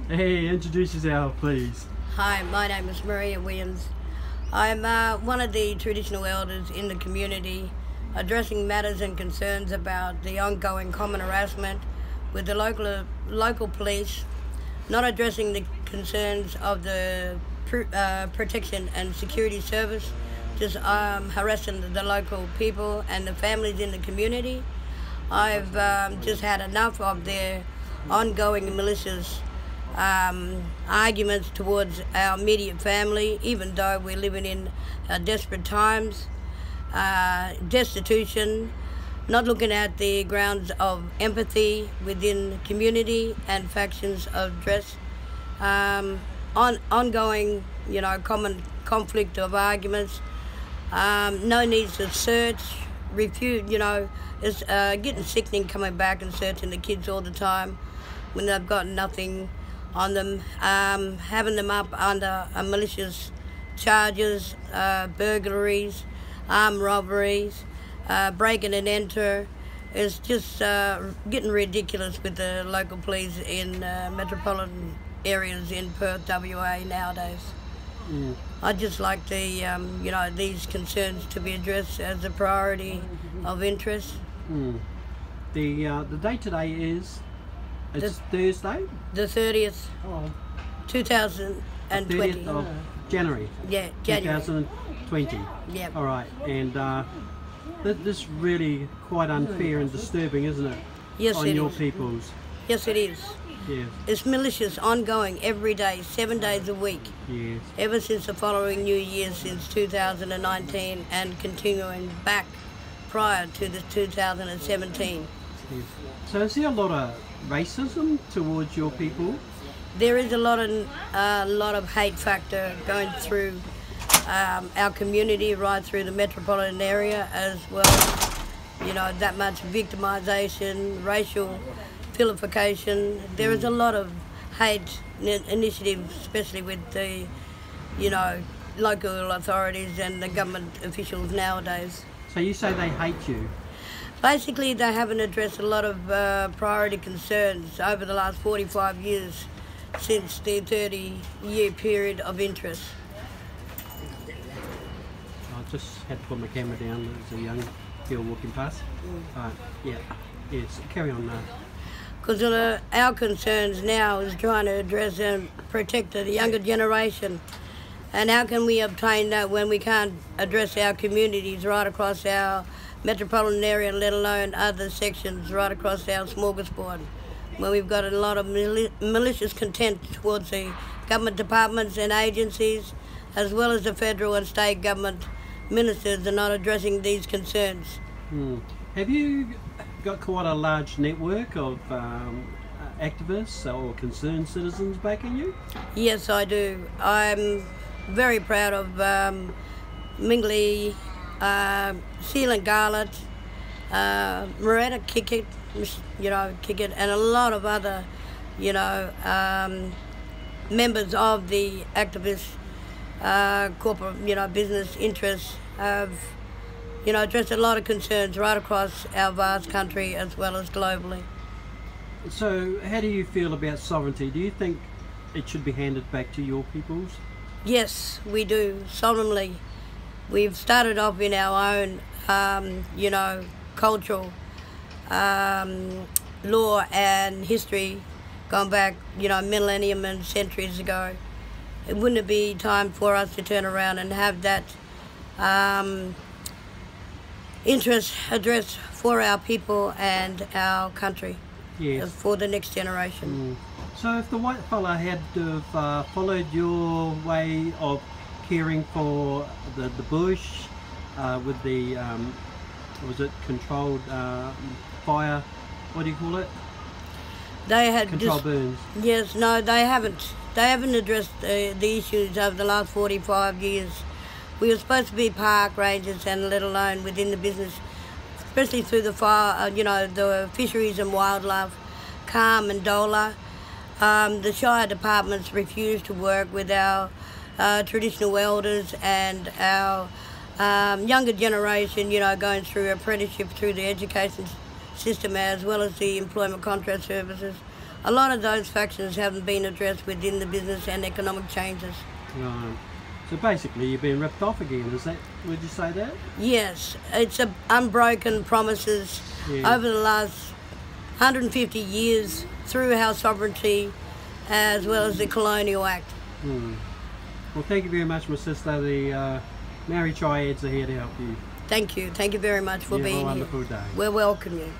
Hey, introduce yourself, please. Hi, my name is Maria Williams. I'm one of the traditional elders in the community, addressing matters and concerns about the ongoing common harassment with the local police, not addressing the concerns of the protection and security service, just harassing the local people and the families in the community. I've just had enough of their ongoing malicious arguments towards our immediate family, even though we're living in desperate times, destitution, not looking at the grounds of empathy within the community and factions of dress, ongoing, common conflict of arguments, no needs to search, refute, it's getting sickening coming back and searching the kids all the time when they've got nothing on them, having them up under malicious charges, burglaries, armed robberies, breaking and enter. It's just getting ridiculous with the local police in metropolitan areas in Perth, WA nowadays. Mm. I'd just like the, these concerns to be addressed as a priority of interest. Mm. The date today is Thursday? The 30th, Oh, 2020. 30th of January. Yeah, January. 2020. Yeah. All right, and this is really quite unfair and disturbing, isn't it? Yes, on it your is. peoples. Yes, it is. Yes. It's malicious, ongoing, every day, 7 days a week, Yes. ever since the following New Year, since 2019, and continuing back prior to the 2017. Yes. So is there a lot of racism towards your people? There is a lot of hate factor going through our community, right through the metropolitan area, as well as, that much victimisation, racial vilification. There is a lot of hate initiatives, especially with the, local authorities and the government officials nowadays. So you say they hate you? Basically, they haven't addressed a lot of priority concerns over the last 45 years since the 30-year period of interest. I just had to put my camera down. There's a young girl walking past. Yeah. Yes. Carry on now. Because our concerns now is trying to address and protect the younger generation. And how can we obtain that when we can't address our communities right across our metropolitan area, let alone other sections right across our smorgasbord, where we've got a lot of malicious content towards the government departments and agencies, as well as the federal and state government ministers are not addressing these concerns. Have you got quite a large network of activists or concerned citizens backing you? Yes, I do. I'm very proud of Mingley, Seal and Garlett, Moretta Kickett, and a lot of other, members of the activist corporate, business interests have, addressed a lot of concerns right across our vast country as well as globally. So how do you feel about sovereignty? Do you think it should be handed back to your peoples? Yes, we do, solemnly. We've started off in our own, cultural law and history, gone back, millennium and centuries ago. It wouldn't it be time for us to turn around and have that interest addressed for our people and our country? Yes. For the next generation. So if the white fella had to have followed your way of caring for the bush with the, was it controlled fire, what do you call it? They had controlled burns. Yes, no, they haven't. They haven't addressed the issues over the last 45 years. We were supposed to be park rangers, and let alone within the business, especially through the fire, the fisheries and wildlife, CALM and DOLA. The Shire departments refused to work with our traditional elders and our younger generation, going through apprenticeship through the education system as well as the employment contract services. a lot of those factions haven't been addressed within the business and economic changes. Right. So basically you've been ripped off again, is that, would you say that? Yes, it's unbroken promises over the last 150 years through our sovereignty as well as the Colonial Act. Well, thank you very much, my sister. The Maori Triads are here to help you. Thank you very much for being here. Have a wonderful day. We welcome you.